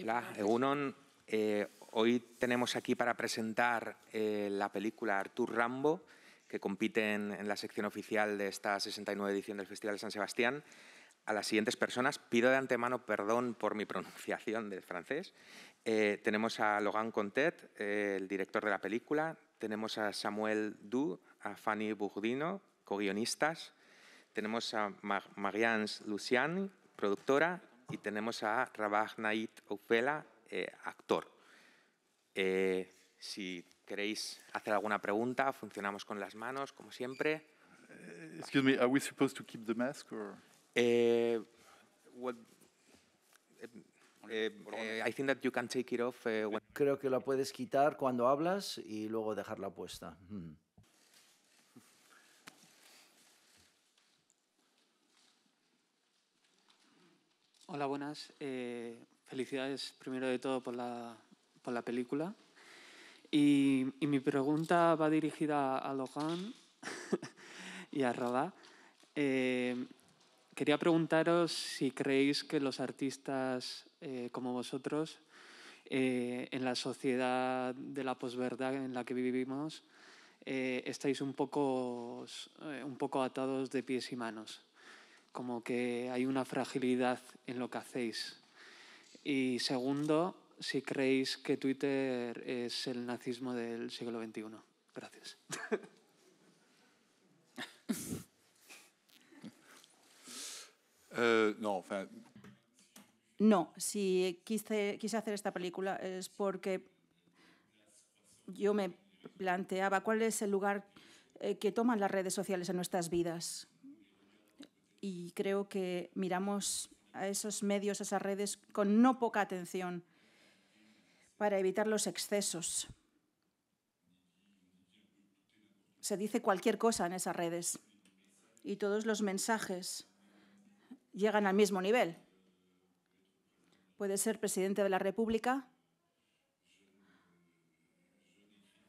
Hola, Egunon. Hoy tenemos aquí para presentar la película Artur Rimbaud, que compite en la sección oficial de esta 69 edición del Festival de San Sebastián, a las siguientes personas. Pido de antemano perdón por mi pronunciación del francés. Tenemos a Laurent Contet, el director de la película. Tenemos a Samuel Du, a Fanny Burdino, co-guionistas. Tenemos a Marianne Luciani, productora. Y tenemos a Rabah Naït Oufela, actor. Si queréis hacer alguna pregunta, funcionamos con las manos, como siempre. Excuse me, are we supposed to keep the mask or? I think that you can take it off. Creo que la puedes quitar cuando hablas y luego dejarla puesta. Hola, buenas. Felicidades primero de todo por la película. Y mi pregunta va dirigida a Laurent y a Rabah. Quería preguntaros si creéis que los artistas como vosotros, en la sociedad de la posverdad en la que vivimos, estáis un poco atados de pies y manos. Como que hay una fragilidad en lo que hacéis. Y segundo, si creéis que Twitter es el nazismo del siglo XXI. Gracias. No, si quise hacer esta película es porque yo me planteaba cuál es el lugar que toman las redes sociales en nuestras vidas. Y creo que miramos a esos medios, a esas redes, con no poca atención para evitar los excesos. Se dice cualquier cosa en esas redes y todos los mensajes llegan al mismo nivel. Puede ser presidente de la República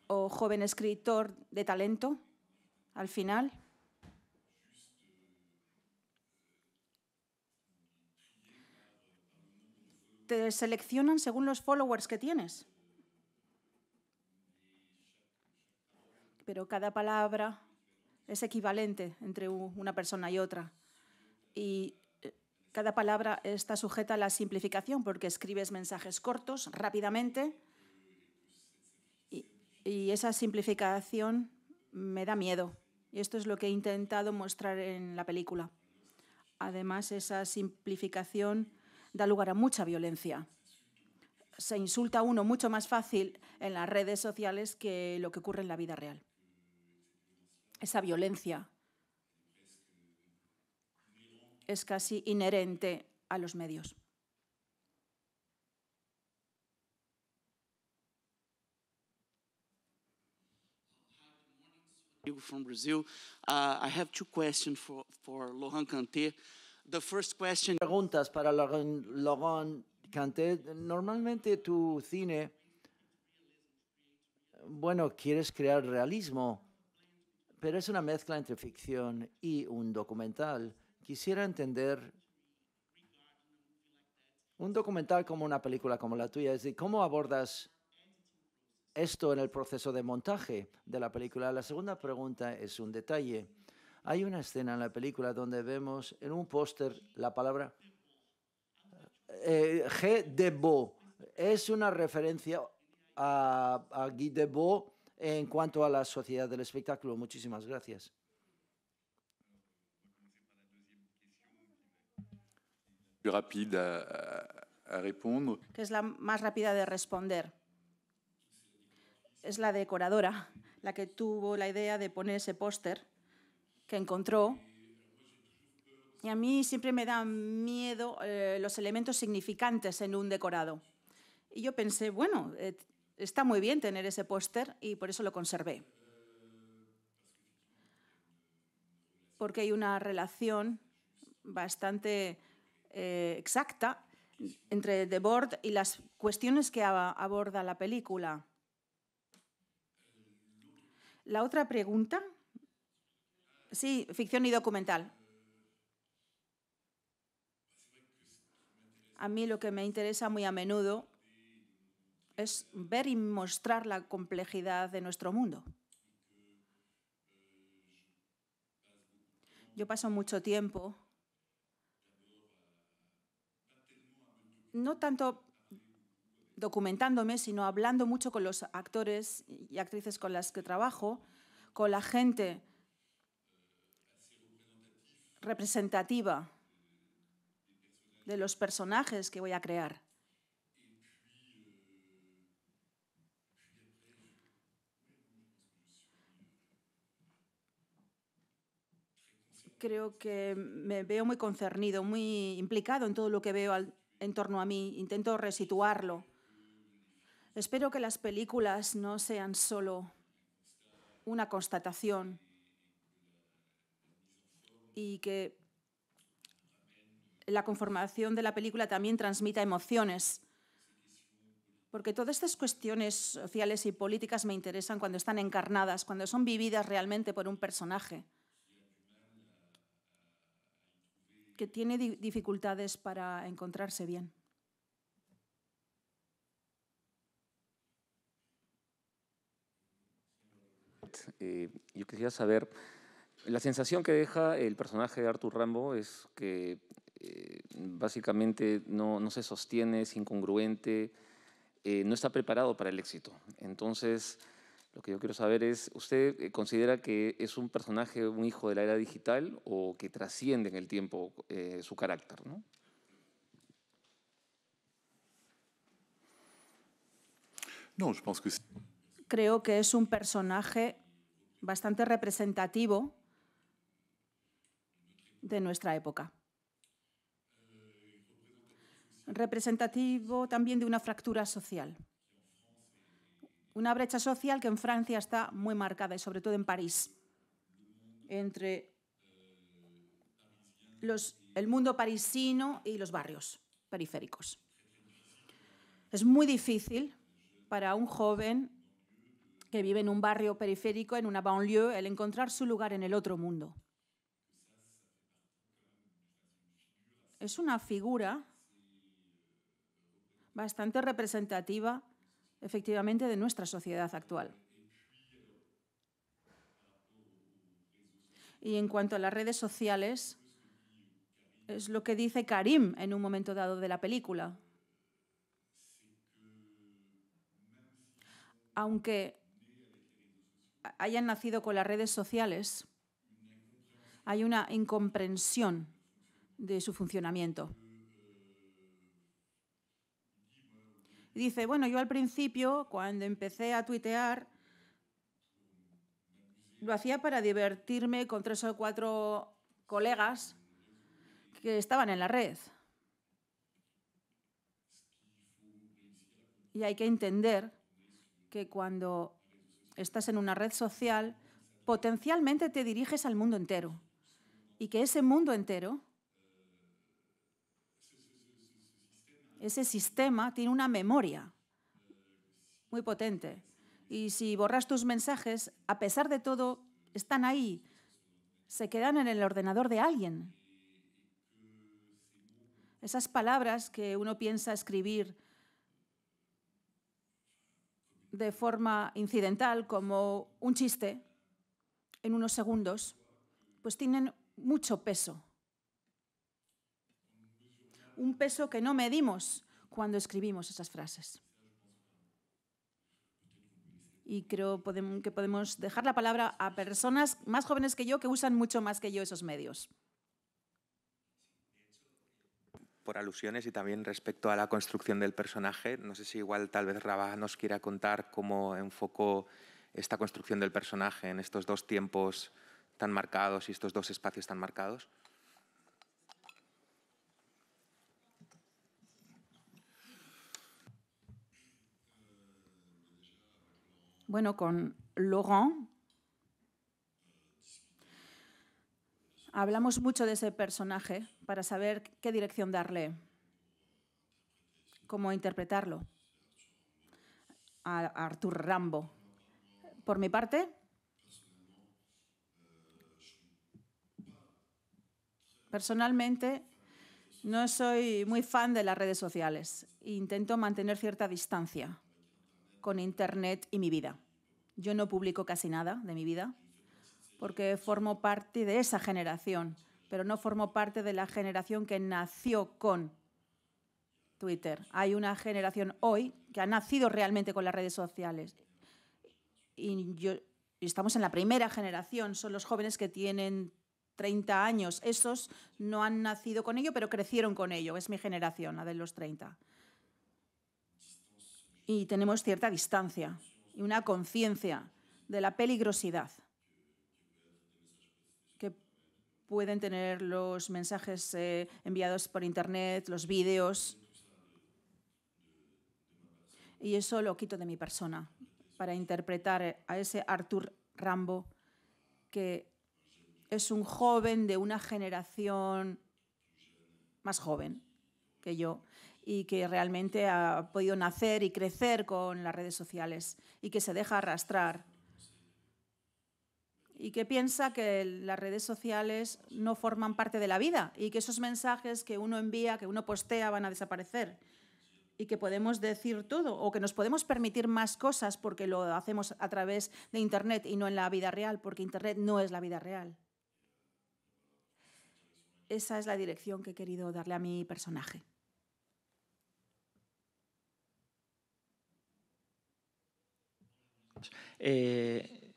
o joven escritor de talento, al final. Te seleccionan según los followers que tienes. Pero cada palabra es equivalente entre una persona y otra. Y cada palabra está sujeta a la simplificación porque escribes mensajes cortos, rápidamente. Y esa simplificación me da miedo. Y esto es lo que he intentado mostrar en la película. Además, esa simplificación da lugar a mucha violencia. Se insulta a uno mucho más fácil en las redes sociales que lo que ocurre en la vida real. Esa violencia es casi inherente a los medios. From Brazil. I have two questions for Laurent Contet. The first question. Preguntas para Laurent Contet. Normalmente tu cine, bueno, quieres crear realismo, pero es una mezcla entre ficción y un documental. Quisiera entender un documental como una película como la tuya, es decir, ¿cómo abordas esto en el proceso de montaje de la película? La segunda pregunta es un detalle. Hay una escena en la película donde vemos en un póster la palabra Guy Debord. Es una referencia a Guy Debord en cuanto a la sociedad del espectáculo. Muchísimas gracias. Rapide a répondre. Que es la más rápida de responder. Es la decoradora la que tuvo la idea de poner ese póster que encontró. Y a mí siempre me dan miedo los elementos significantes en un decorado. Y yo pensé, bueno, está muy bien tener ese póster y por eso lo conservé. Porque hay una relación bastante exacta entre Debord y las cuestiones que aborda la película. La otra pregunta. Sí, ficción y documental. A mí lo que me interesa muy a menudo es ver y mostrar la complejidad de nuestro mundo. Yo paso mucho tiempo, no tanto documentándome, sino hablando mucho con los actores y actrices con las que trabajo, con la gente representativa de los personajes que voy a crear. Creo que me veo muy concernido, muy implicado en todo lo que veo en torno a mí. Intento resituarlo. Espero que las películas no sean solo una constatación y que la conformación de la película también transmita emociones. Porque todas estas cuestiones sociales y políticas me interesan cuando están encarnadas, cuando son vividas realmente por un personaje que tiene dificultades para encontrarse bien. Yo quisiera saber, la sensación que deja el personaje de Arthur Rimbaud es que básicamente no se sostiene, es incongruente, no está preparado para el éxito. Entonces, lo que yo quiero saber es, ¿usted considera que es un personaje, un hijo de la era digital o que trasciende en el tiempo su carácter, ¿no? No, je pense que Creo que es un personaje bastante representativo de nuestra época. Representativo también de una fractura social. Una brecha social que en Francia está muy marcada, y sobre todo en París, entre el mundo parisino y los barrios periféricos. Es muy difícil para un joven que vive en un barrio periférico, en una banlieue, el encontrar su lugar en el otro mundo. Es una figura bastante representativa, efectivamente, de nuestra sociedad actual. Y en cuanto a las redes sociales, es lo que dice Karim en un momento dado de la película. Aunque hayan nacido con las redes sociales, hay una incomprensión de su funcionamiento. Dice, bueno, yo al principio, cuando empecé a tuitear, lo hacía para divertirme con 3 o 4 colegas que estaban en la red. Y hay que entender que cuando estás en una red social, potencialmente te diriges al mundo entero. Y que ese mundo entero, ese sistema, tiene una memoria muy potente. Y si borras tus mensajes, a pesar de todo, están ahí, se quedan en el ordenador de alguien. Esas palabras que uno piensa escribir de forma incidental, como un chiste, en unos segundos, pues tienen mucho peso. Un peso que no medimos cuando escribimos esas frases. Y creo que podemos dejar la palabra a personas más jóvenes que yo que usan mucho más que yo esos medios. Por alusiones y también respecto a la construcción del personaje, no sé si igual tal vez Rabah nos quiera contar cómo enfocó esta construcción del personaje en estos dos tiempos tan marcados y estos dos espacios tan marcados. Bueno, con Laurent hablamos mucho de ese personaje para saber qué dirección darle, cómo interpretarlo a Arthur Rimbaud. Por mi parte, personalmente, No soy muy fan de las redes sociales. Intento mantener cierta distancia con Internet y mi vida. Yo no publico casi nada de mi vida porque formo parte de esa generación, pero no formo parte de la generación que nació con Twitter. Hay una generación hoy que ha nacido realmente con las redes sociales. Y estamos en la primera generación, son los jóvenes que tienen 30 años. Esos no han nacido con ello, pero crecieron con ello. Es mi generación, la de los 30. Y tenemos cierta distancia y una conciencia de la peligrosidad que pueden tener los mensajes enviados por Internet, los vídeos. Y eso lo quito de mi persona para interpretar a ese Arthur Rimbaud, que es un joven de una generación más joven que yo y que realmente ha podido nacer y crecer con las redes sociales y que se deja arrastrar y que piensa que las redes sociales no forman parte de la vida y que esos mensajes que uno envía, que uno postea, van a desaparecer y que podemos decir todo o que nos podemos permitir más cosas porque lo hacemos a través de Internet y no en la vida real, porque Internet no es la vida real. Esa es la dirección que he querido darle a mi personaje.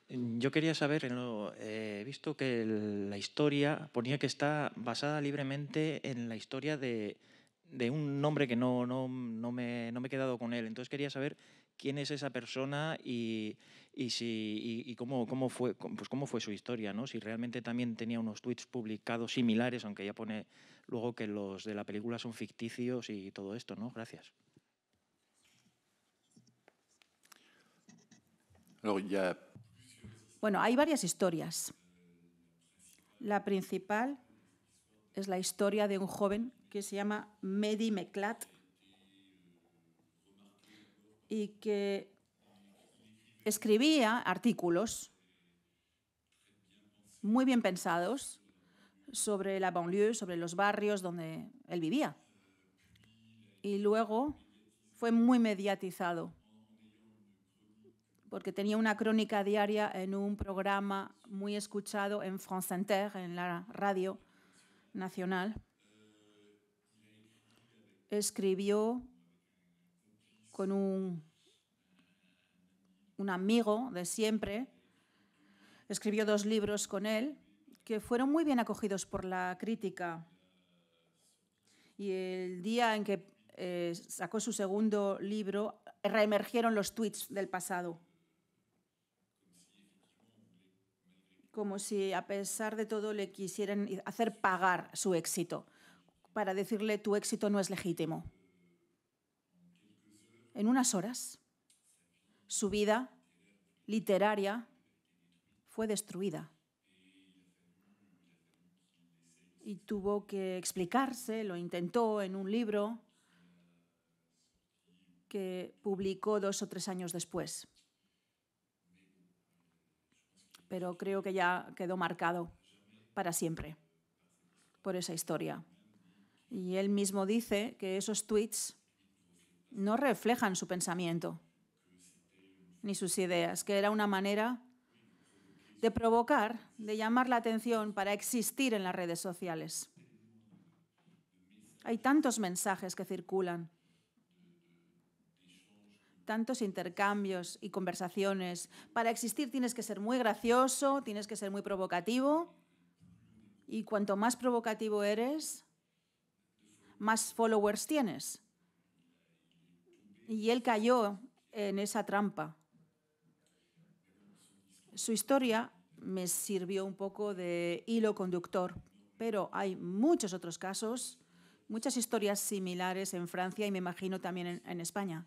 Yo quería saber, he visto que la historia ponía que está basada libremente en la historia de un hombre que no me he quedado con él. Entonces quería saber quién es esa persona y cómo fue su historia, ¿no? Si realmente también tenía unos tweets publicados similares, aunque ya pone luego que los de la película son ficticios y todo esto, ¿no? Gracias. Bueno, hay varias historias. La principal es la historia de un joven que se llama Mehdi Meklat y que escribía artículos muy bien pensados sobre la banlieue, sobre los barrios donde él vivía. Y luego fue muy mediatizado porque tenía una crónica diaria en un programa muy escuchado en France Inter, en la radio nacional. Escribió con un amigo de siempre, escribió 2 libros con él que fueron muy bien acogidos por la crítica. Y el día en que sacó su segundo libro, reemergieron los tweets del pasado. Como si a pesar de todo le quisieran hacer pagar su éxito, para decirle tu éxito no es legítimo. En unas horas, su vida literaria fue destruida. Y tuvo que explicarse, lo intentó en un libro que publicó 2 o 3 años después. Pero creo que ya quedó marcado para siempre por esa historia. Y él mismo dice que esos tweets no reflejan su pensamiento ni sus ideas, que era una manera de provocar, de llamar la atención para existir en las redes sociales. Hay tantos mensajes que circulan, tantos intercambios y conversaciones. Para existir tienes que ser muy gracioso, tienes que ser muy provocativo. Y cuanto más provocativo eres, más followers tienes. Y él cayó en esa trampa. Su historia me sirvió un poco de hilo conductor, pero hay muchos otros casos, muchas historias similares en Francia y me imagino también en España.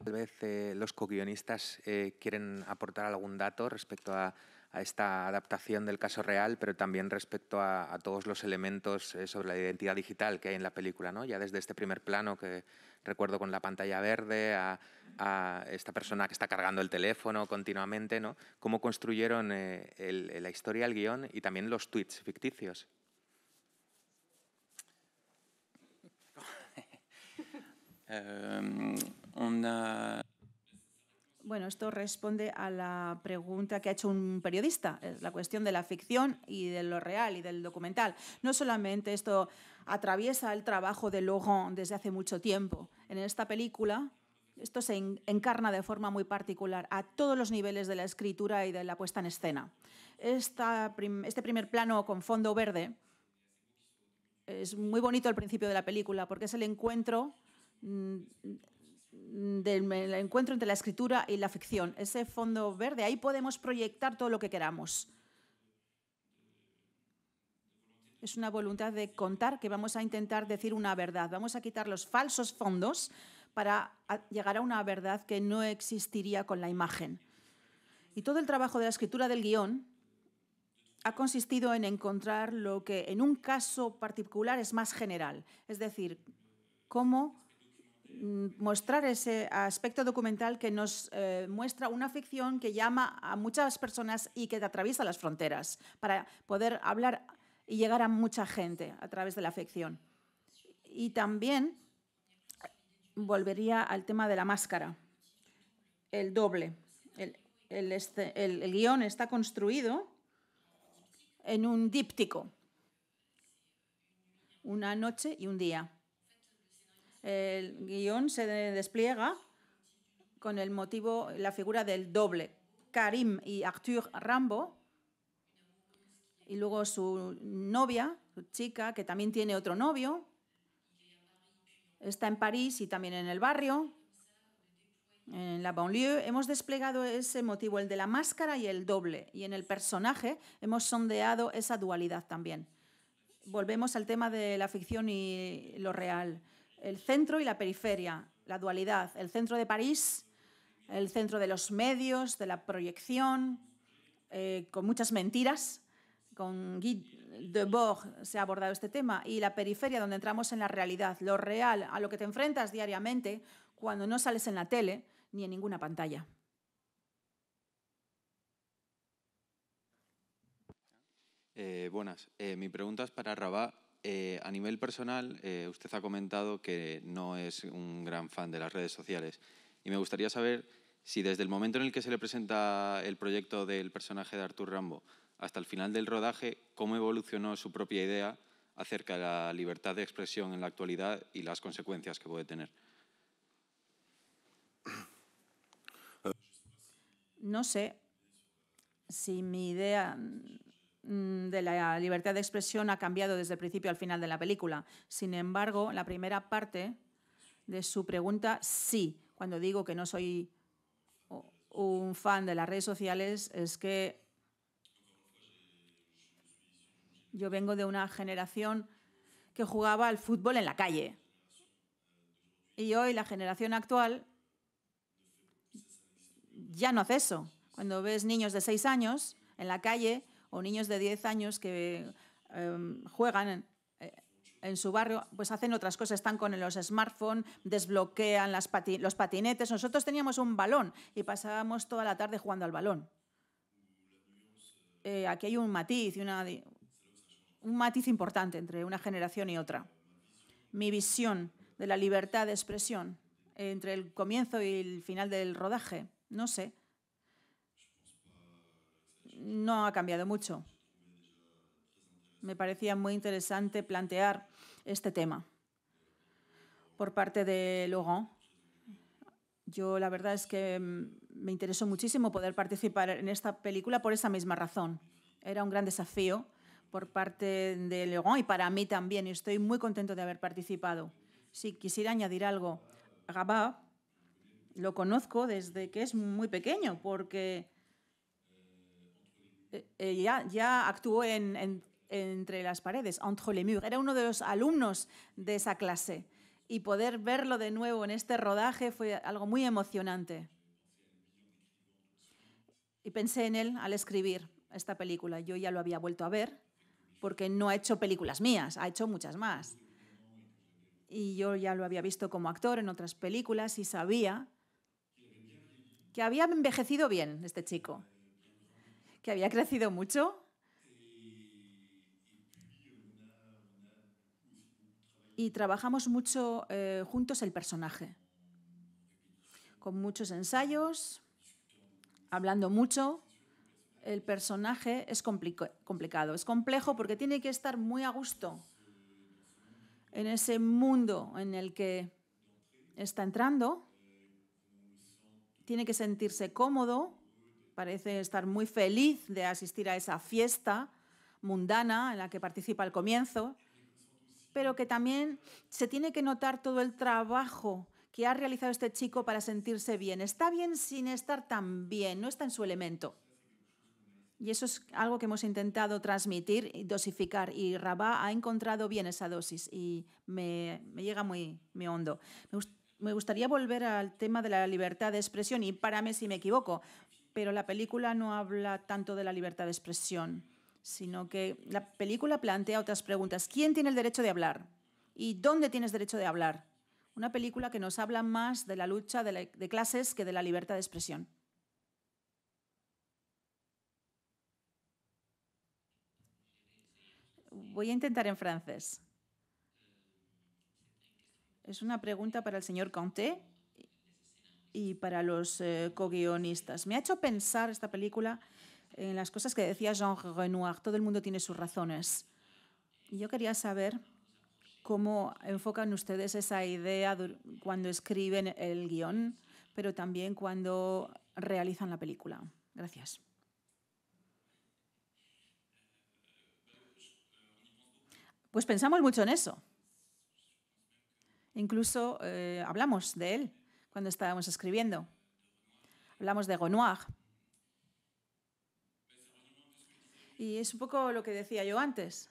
Tal vez los co-guionistas quieren aportar algún dato respecto a esta adaptación del caso real, pero también respecto a todos los elementos sobre la identidad digital que hay en la película, ¿no? Ya desde este primer plano que recuerdo con la pantalla verde, a esta persona que está cargando el teléfono continuamente, ¿no? Cómo construyeron la historia, el guión y también los tweets ficticios. On a Bueno, esto responde a la pregunta que ha hecho un periodista, la cuestión de la ficción y de lo real y del documental. No solamente esto atraviesa el trabajo de Laurent desde hace mucho tiempo. En esta película esto se encarna de forma muy particular a todos los niveles de la escritura y de la puesta en escena. Este primer plano con fondo verde es muy bonito al principio de la película porque es el encuentro entre la escritura y la ficción. Ese fondo verde, ahí podemos proyectar todo lo que queramos. Es una voluntad de contar que vamos a intentar decir una verdad. Vamos a quitar los falsos fondos para llegar a una verdad que no existiría con la imagen. Y todo el trabajo de la escritura del guión ha consistido en encontrar lo que en un caso particular es más general. Es decir, cómo mostrar ese aspecto documental que nos muestra una ficción que llama a muchas personas y que atraviesa las fronteras para poder hablar y llegar a mucha gente a través de la ficción. Y también volvería al tema de la máscara, el doble. El guión está construido en un díptico, una noche y un día. El guión se despliega con el motivo, la figura del doble, Karim y Arthur Rimbaud, y luego su novia, su chica, que también tiene otro novio, está en París y también en el barrio, en la banlieue. Hemos desplegado ese motivo, el de la máscara y el doble, y en el personaje hemos sondeado esa dualidad también. Volvemos al tema de la ficción y lo real. El centro y la periferia, la dualidad, el centro de París, el centro de los medios, de la proyección, con muchas mentiras. Con Guy Debord se ha abordado este tema, y la periferia, donde entramos en la realidad, lo real, a lo que te enfrentas diariamente cuando no sales en la tele ni en ninguna pantalla. Buenas. Mi pregunta es para Rabat. A nivel personal, usted ha comentado que no es un gran fan de las redes sociales, y me gustaría saber si desde el momento en el que se le presenta el proyecto del personaje de Arthur Rimbaud hasta el final del rodaje, cómo evolucionó su propia idea acerca de la libertad de expresión en la actualidad y las consecuencias que puede tener. No sé si mi idea de la libertad de expresión ha cambiado desde el principio al final de la película. Sin embargo, la primera parte de su pregunta, sí. Cuando digo que no soy un fan de las redes sociales, es que yo vengo de una generación que jugaba al fútbol en la calle. Y hoy la generación actual ya no hace eso. Cuando ves niños de 6 años en la calle o niños de 10 años que juegan en su barrio, pues hacen otras cosas, están con los smartphones, desbloquean los patinetes. Nosotros teníamos un balón y pasábamos toda la tarde jugando al balón. Aquí hay un matiz, un matiz importante entre una generación y otra. Mi visión de la libertad de expresión entre el comienzo y el final del rodaje, no sé, no ha cambiado mucho. Me parecía muy interesante plantear este tema por parte de Laurent. Yo la verdad es que me interesó muchísimo poder participar en esta película por esa misma razón. Era un gran desafío por parte de Laurent y para mí también, y estoy muy contento de haber participado. Si quisiera añadir algo, Rabat lo conozco desde que es muy pequeño, porque ya actuó entre las paredes, entre les murs. Era uno de los alumnos de esa clase. Y poder verlo de nuevo en este rodaje fue algo muy emocionante. Y pensé en él al escribir esta película. Yo ya lo había vuelto a ver, porque no ha hecho películas mías, ha hecho muchas más. Y yo ya lo había visto como actor en otras películas y sabía que había envejecido bien este chico, que había crecido mucho. y trabajamos mucho juntos el personaje, con muchos ensayos, hablando mucho. El personaje es complicado, es complejo porque tiene que estar muy a gusto en ese mundo en el que está entrando. Tiene que sentirse cómodo, parece estar muy feliz de asistir a esa fiesta mundana en la que participa al comienzo, pero que también se tiene que notar todo el trabajo que ha realizado este chico para sentirse bien. Está bien sin estar tan bien, no está en su elemento. Y eso es algo que hemos intentado transmitir y dosificar. Y Rabat ha encontrado bien esa dosis y me llega muy hondo. Me gustaría volver al tema de la libertad de expresión y párame si me equivoco, pero la película no habla tanto de la libertad de expresión, sino que la película plantea otras preguntas. ¿Quién tiene el derecho de hablar? ¿Y dónde tienes derecho de hablar? Una película que nos habla más de la lucha de clases que de la libertad de expresión. Voy a intentar en francés. Es una pregunta para el señor Conté y para los co-guionistas. Me ha hecho pensar esta película en las cosas que decía Jean Renoir. Todo el mundo tiene sus razones. Y yo quería saber cómo enfocan ustedes esa idea cuando escriben el guión, pero también cuando realizan la película. Gracias. Pues pensamos mucho en eso. Incluso hablamos de él cuando estábamos escribiendo. Hablamos de Renoir. Y es un poco lo que decía yo antes.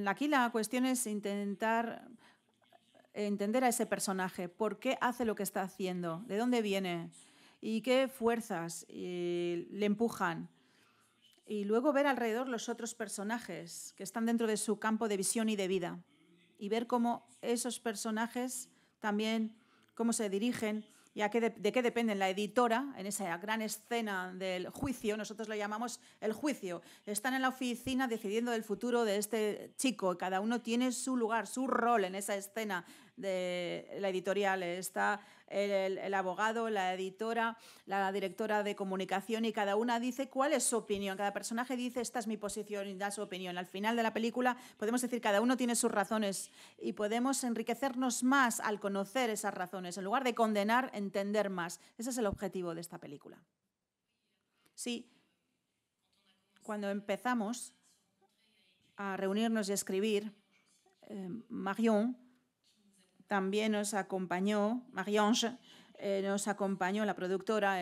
Aquí la cuestión es intentar entender a ese personaje. ¿Por qué hace lo que está haciendo? ¿De dónde viene? ¿Y qué fuerzas le empujan? Y luego ver alrededor los otros personajes que están dentro de su campo de visión y de vida. Y ver cómo esos personajes también, cómo se dirigen y de qué dependen. La editora, en esa gran escena del juicio, nosotros lo llamamos el juicio, están en la oficina decidiendo del futuro de este chico. Cada uno tiene su lugar, su rol en esa escena de la editorial. Está el abogado, la editora, la directora de comunicación y cada una dice cuál es su opinión. Cada personaje dice esta es mi posición y da su opinión. Al final de la película podemos decir cada uno tiene sus razones y podemos enriquecernos más al conocer esas razones. En lugar de condenar, entender más. Ese es el objetivo de esta película. Sí, cuando empezamos a reunirnos y a escribir, Marion también nos acompañó, Marie-Ange, nos acompañó, la productora,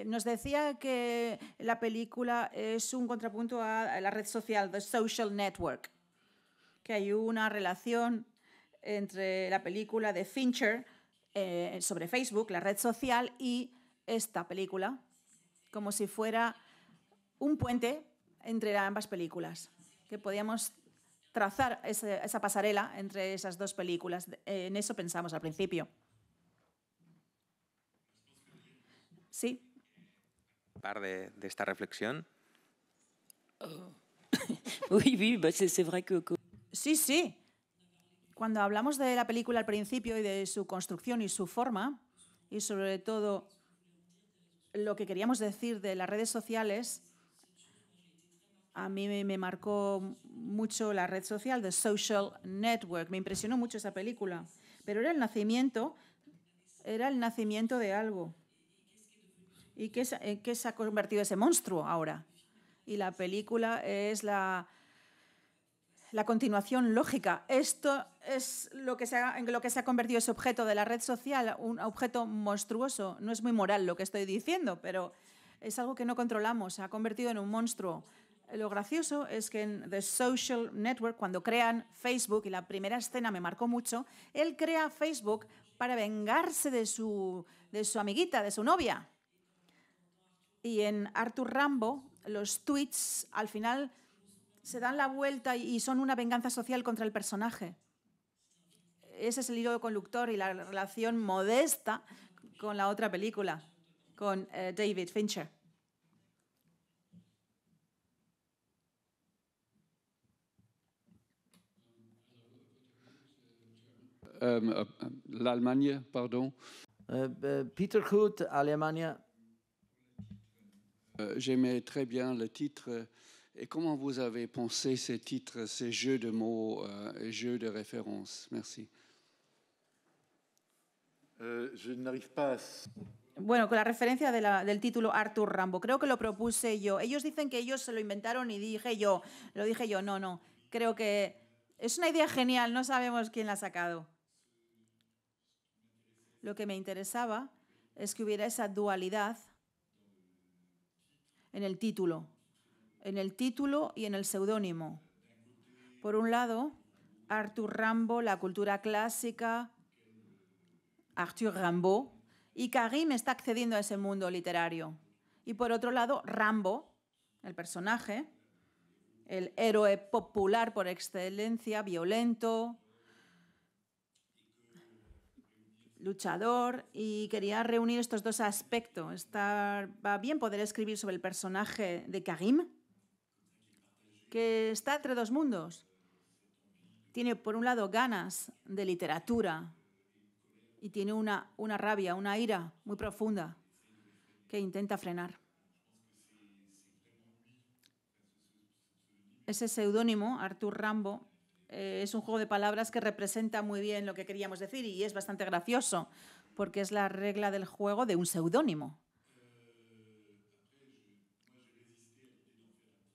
nos decía que la película es un contrapunto a la red social, The Social Network, que hay una relación entre la película de Fincher sobre Facebook, la red social, y esta película, como si fuera un puente entre ambas películas, que podíamos trazar esa pasarela entre esas dos películas. En eso pensamos al principio. Sí. De esta reflexión. Sí, sí. Cuando hablamos de la película al principio y de su construcción y su forma, y sobre todo lo que queríamos decir de las redes sociales, a mí me marcó mucho la red social, The Social Network. Me impresionó mucho esa película. Pero era el nacimiento de algo. ¿Y qué se ha convertido ese monstruo ahora? Y la película es la continuación lógica. Esto es en lo que se ha convertido ese objeto de la red social, un objeto monstruoso. No es muy moral lo que estoy diciendo, pero es algo que no controlamos. Se ha convertido en un monstruo. Lo gracioso es que en The Social Network, cuando crean Facebook, y la primera escena me marcó mucho, él crea Facebook para vengarse de su amiguita, de su novia. Y en Arthur Rimbaud, los tweets al final se dan la vuelta y son una venganza social contra el personaje. Ese es el hilo conductor y la relación modesta con la otra película, con David Fincher. l'Allemagne, pardon. Peter Hood, Alemania. J'aimais très bien le titre. Et comment vous avez pensé ces titres, ces jeux de mots et jeux de références? Merci. Je n'arrive pas à... Bueno, con la referencia del título Arthur Rambo, creo que lo propuse yo. Ellos dicen que ellos se lo inventaron y lo dije yo, no. Creo que es una idea genial, no sabemos quién la ha sacado. Lo que me interesaba es que hubiera esa dualidad en el título y en el seudónimo. Por un lado, Arthur Rambo, la cultura clásica, Arthur Rimbaud, y Karim está accediendo a ese mundo literario. Y por otro lado, Rambo, el personaje, el héroe popular por excelencia, violento, luchador, y quería reunir estos dos aspectos. Va bien poder escribir sobre el personaje de Karim, que está entre dos mundos. Tiene, por un lado, ganas de literatura y tiene una rabia, una ira muy profunda que intenta frenar. Ese seudónimo, Arthur Rambo, es un juego de palabras que representa muy bien lo que queríamos decir y es bastante gracioso porque es la regla del juego de un seudónimo.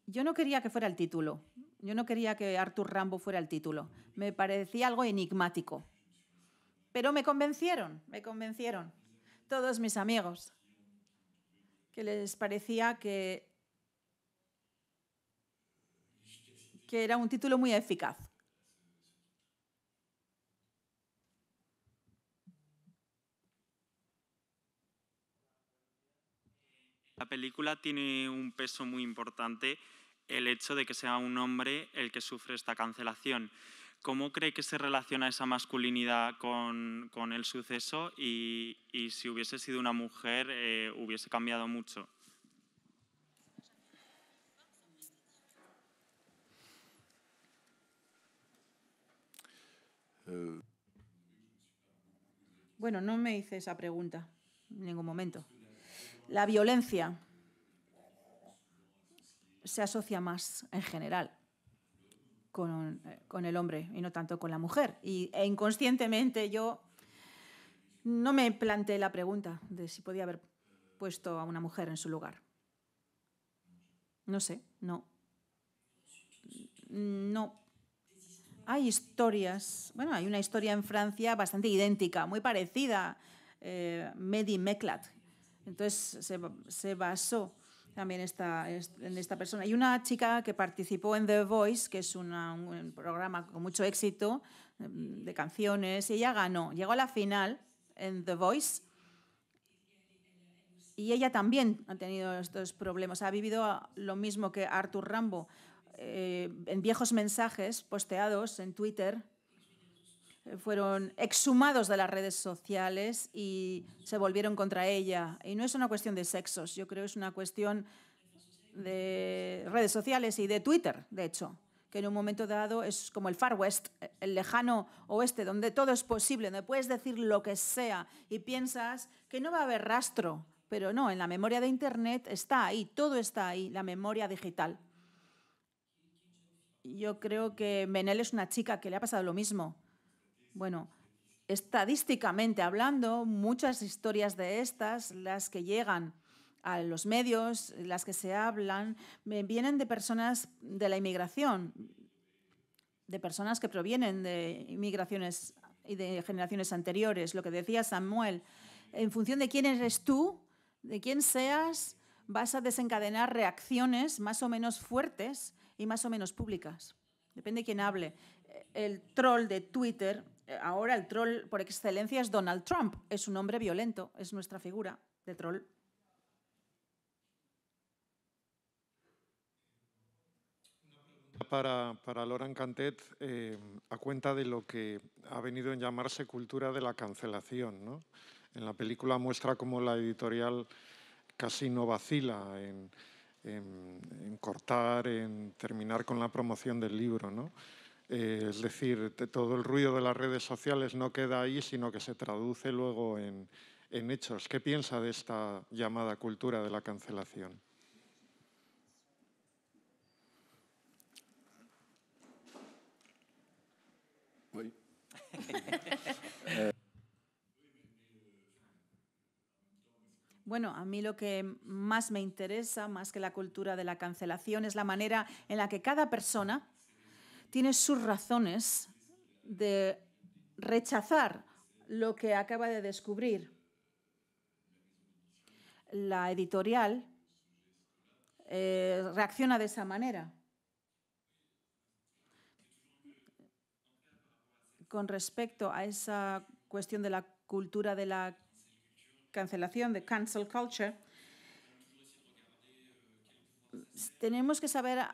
Yo no quería que fuera el título. Yo no quería que Arthur Rambo fuera el título. Me parecía algo enigmático. Pero me convencieron. Todos mis amigos, que les parecía que era un título muy eficaz. La película tiene un peso muy importante el hecho de que sea un hombre el que sufre esta cancelación. ¿Cómo cree que se relaciona esa masculinidad con el suceso y si hubiese sido una mujer hubiese cambiado mucho? Bueno, no me hice esa pregunta en ningún momento. La violencia se asocia más en general con el hombre y no tanto con la mujer. E inconscientemente yo no me planteé la pregunta de si podía haber puesto a una mujer en su lugar. No sé, no. Hay historias, bueno, hay una historia en Francia bastante idéntica, muy parecida, Mehdi Meklat. Entonces se basó también en esta persona. Hay una chica que participó en The Voice, que es un programa con mucho éxito de canciones, y ella ganó, llegó a la final en The Voice y ella también ha tenido estos problemas, ha vivido lo mismo que Arthur Rambo. En viejos mensajes posteados en Twitter fueron exhumados de las redes sociales y se volvieron contra ella. Y no es una cuestión de sexos, yo creo que es una cuestión de redes sociales y de Twitter, de hecho, que en un momento dado es como el Far West, el lejano oeste, donde todo es posible, donde puedes decir lo que sea y piensas que no va a haber rastro, pero no, en la memoria de Internet está ahí, todo está ahí, la memoria digital. Yo creo que Benel es una chica que le ha pasado lo mismo. Bueno, estadísticamente hablando, muchas historias de estas, las que llegan a los medios, las que se hablan, vienen de personas de la inmigración, de personas que provienen de inmigraciones y de generaciones anteriores. Lo que decía Samuel, en función de quién eres tú, de quién seas, vas a desencadenar reacciones más o menos fuertes y más o menos públicas. Depende de quién hable. El troll de Twitter, ahora el troll por excelencia es Donald Trump. Es un hombre violento, es nuestra figura de troll. Para Laurent Cantet, a cuenta de lo que ha venido en llamarse cultura de la cancelación, ¿no? En la película muestra cómo la editorial casi no vacila en cortar, en terminar con la promoción del libro, ¿no? Es decir, todo el ruido de las redes sociales no queda ahí, sino que se traduce luego en hechos. ¿Qué piensa de esta llamada cultura de la cancelación? Oui. Bueno, a mí lo que más me interesa, más que la cultura de la cancelación, es la manera en la que cada persona tiene sus razones de rechazar lo que acaba de descubrir. La editorial reacciona de esa manera. Con respecto a esa cuestión de la cultura de la cancelación, de cancel culture, tenemos que saber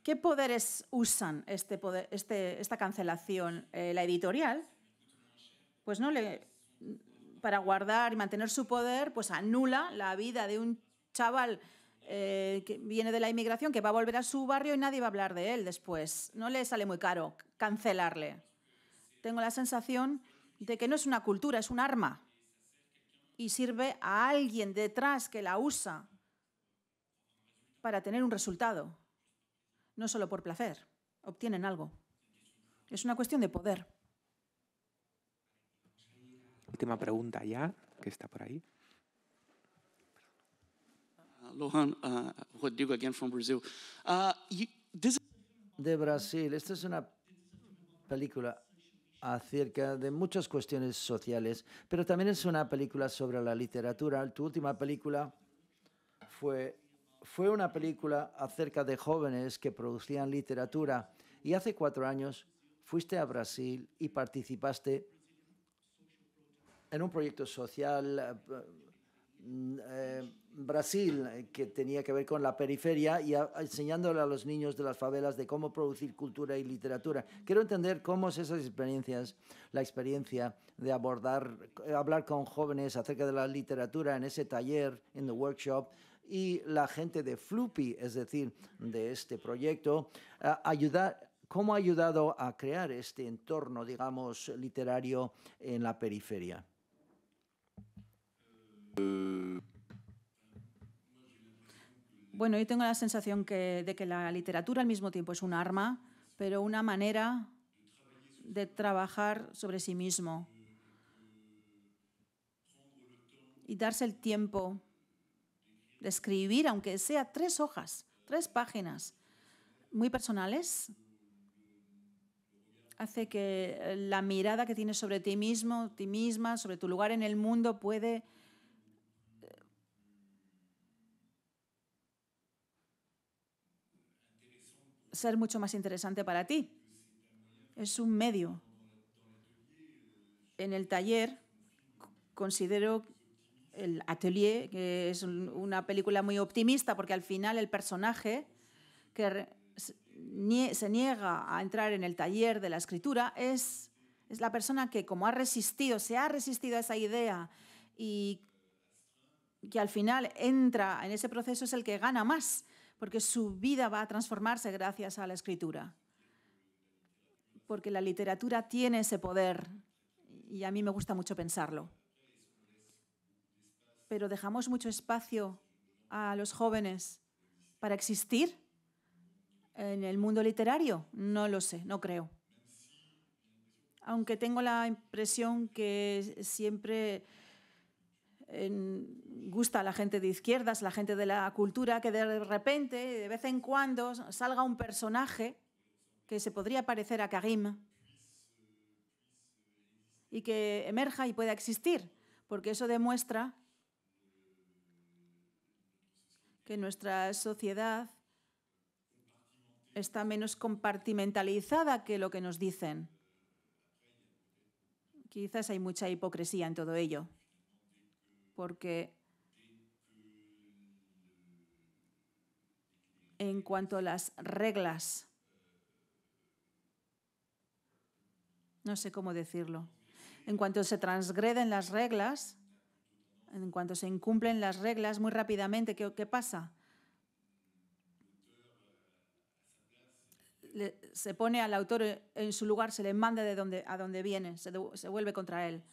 qué poderes usan esta cancelación. La editorial, pues no para guardar y mantener su poder, pues anula la vida de un chaval que viene de la inmigración, que va a volver a su barrio y nadie va a hablar de él después. No le sale muy caro cancelarle. Tengo la sensación de que no es una cultura, es un arma. Y sirve a alguien detrás que la usa para tener un resultado. No solo por placer, obtienen algo. Es una cuestión de poder. Última pregunta ya, que está por ahí. Lohan, Rodrigo again from Brazil. De Brasil, esta es una película acerca de muchas cuestiones sociales, pero también es una película sobre la literatura. Tu última película fue una película acerca de jóvenes que producían literatura, y hace 4 años fuiste a Brasil y participaste en un proyecto social Brasil que tenía que ver con la periferia y enseñándole a los niños de las favelas de cómo producir cultura y literatura. Quiero entender cómo es esas experiencias, la experiencia de hablar con jóvenes acerca de la literatura en ese taller, en the workshop, y la gente de Flupi, es decir, de este proyecto, cómo ha ayudado a crear este entorno, digamos, literario en la periferia. Bueno, yo tengo la sensación de que la literatura al mismo tiempo es un arma, pero una manera de trabajar sobre sí mismo y darse el tiempo de escribir, aunque sea 3 hojas, 3 páginas, muy personales, hace que la mirada que tienes sobre ti mismo, ti misma, sobre tu lugar en el mundo puede ser mucho más interesante para ti. Es un medio. En el taller considero el Atelier, que es una película muy optimista, porque al final el personaje que se niega a entrar en el taller de la escritura es la persona que, como se ha resistido a esa idea y que al final entra en ese proceso, es el que gana más, porque su vida va a transformarse gracias a la escritura. Porque la literatura tiene ese poder y a mí me gusta mucho pensarlo. Pero dejamos mucho espacio a los jóvenes para existir en el mundo literario. No lo sé, no creo. Aunque tengo la impresión que siempre gusta a la gente de izquierdas, la gente de la cultura, que de repente, de vez en cuando, salga un personaje que se podría parecer a Karim y que emerja y pueda existir, porque eso demuestra que nuestra sociedad está menos compartimentalizada que lo que nos dicen. Quizás hay mucha hipocresía en todo ello, porque en cuanto a las reglas, no sé cómo decirlo, en cuanto se transgreden las reglas, en cuanto se incumplen las reglas muy rápidamente, ¿qué pasa? se pone al autor en su lugar, se le manda a donde viene, se vuelve contra él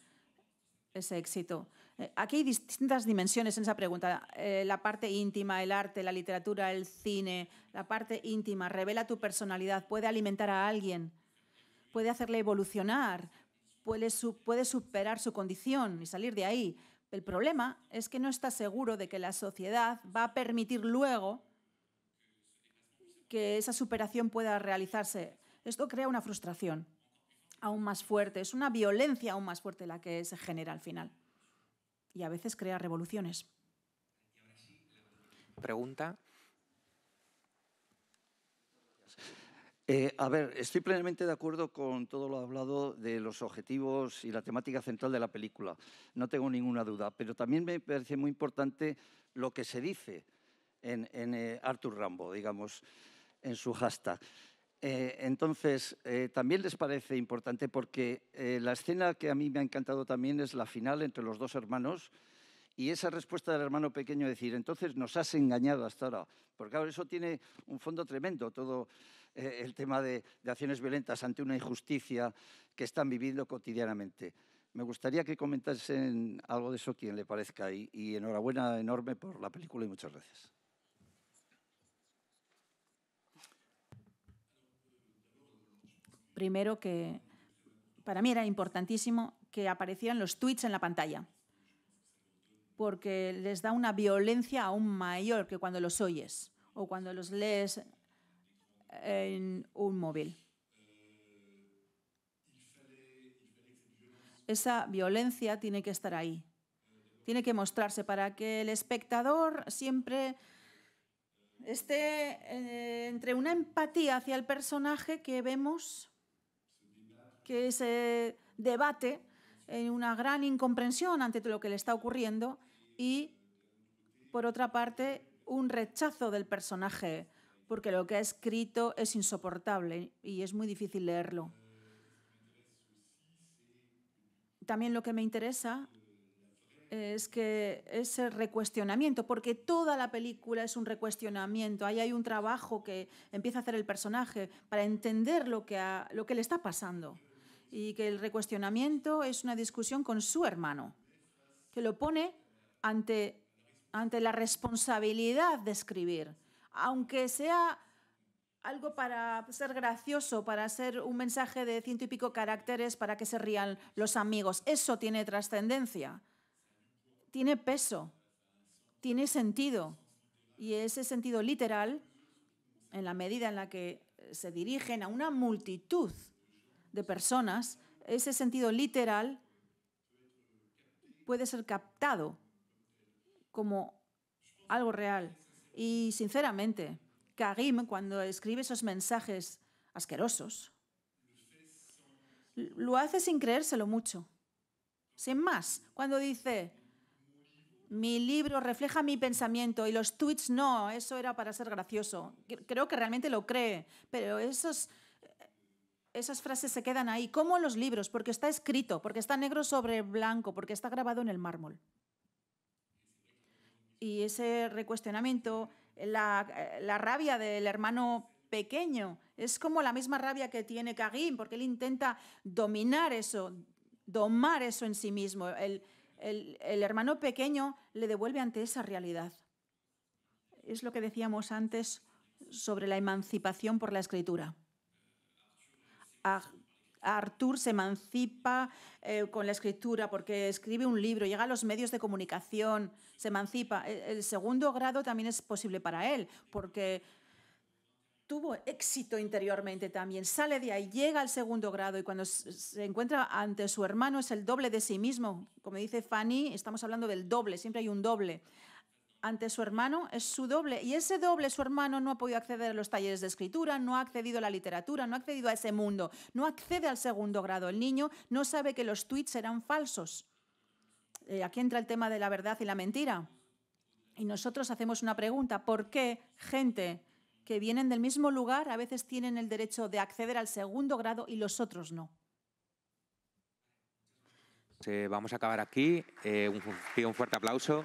ese éxito. Aquí hay distintas dimensiones en esa pregunta. La parte íntima, el arte, la literatura, el cine, la parte íntima, revela tu personalidad, puede alimentar a alguien, puede hacerle evolucionar, puede superar su condición y salir de ahí. El problema es que no está seguro de que la sociedad va a permitir luego que esa superación pueda realizarse. Esto crea una frustración aún más fuerte, es una violencia aún más fuerte la que se genera al final. Y a veces crea revoluciones. Pregunta. A ver, estoy plenamente de acuerdo con todo lo hablado de los objetivos y la temática central de la película. No tengo ninguna duda, pero también me parece muy importante lo que se dice en Arthur Rimbaud, digamos, en su hashtag. Entonces, también les parece importante porque la escena que a mí me ha encantado también es la final entre los dos hermanos y esa respuesta del hermano pequeño, decir, entonces nos has engañado hasta ahora. Porque claro, eso tiene un fondo tremendo, todo el tema de acciones violentas ante una injusticia que están viviendo cotidianamente. Me gustaría que comentasen algo de eso quien le parezca y enhorabuena enorme por la película y muchas gracias. Primero que para mí era importantísimo que aparecieran los tweets en la pantalla, porque les da una violencia aún mayor que cuando los oyes o cuando los lees en un móvil. Esa violencia tiene que estar ahí, tiene que mostrarse para que el espectador siempre esté entre una empatía hacia el personaje que vemos, que se debate en una gran incomprensión ante lo que le está ocurriendo y, por otra parte, un rechazo del personaje, porque lo que ha escrito es insoportable y es muy difícil leerlo. También lo que me interesa es que ese recuestionamiento, porque toda la película es un recuestionamiento, ahí hay un trabajo que empieza a hacer el personaje para entender lo que le está pasando. Y que el recuestionamiento es una discusión con su hermano, que lo pone ante la responsabilidad de escribir, aunque sea algo para ser gracioso, para ser un mensaje de 100 y pico caracteres para que se rían los amigos. Eso tiene trascendencia, tiene peso, tiene sentido. Y ese sentido literal, en la medida en la que se dirigen a una multitud de personas, ese sentido literal puede ser captado como algo real. Y sinceramente, Karim, cuando escribe esos mensajes asquerosos, lo hace sin creérselo mucho. Sin más, cuando dice, mi libro refleja mi pensamiento y los tweets no, eso era para ser gracioso. Creo que realmente lo cree, pero esas frases se quedan ahí, como los libros, porque está escrito, porque está negro sobre blanco, porque está grabado en el mármol. Y ese recuestionamiento, la rabia del hermano pequeño, es como la misma rabia que tiene Karim, porque él intenta dominar eso, domar eso en sí mismo. El hermano pequeño le devuelve ante esa realidad. Es lo que decíamos antes sobre la emancipación por la escritura. Arthur se emancipa con la escritura porque escribe un libro, llega a los medios de comunicación, se emancipa. El segundo grado también es posible para él porque tuvo éxito interiormente también, sale de ahí, llega al segundo grado y cuando se encuentra ante su hermano es el doble de sí mismo. Como dice Fanny, estamos hablando del doble, siempre hay un doble. Ante su hermano es su doble y ese doble, su hermano, no ha podido acceder a los talleres de escritura, no ha accedido a la literatura, no ha accedido a ese mundo, no accede al segundo grado. El niño no sabe que los tweets eran falsos. Aquí entra el tema de la verdad y la mentira. Y nosotros hacemos una pregunta, ¿por qué gente que vienen del mismo lugar a veces tienen el derecho de acceder al segundo grado y los otros no? Vamos a acabar aquí. Pido un fuerte aplauso.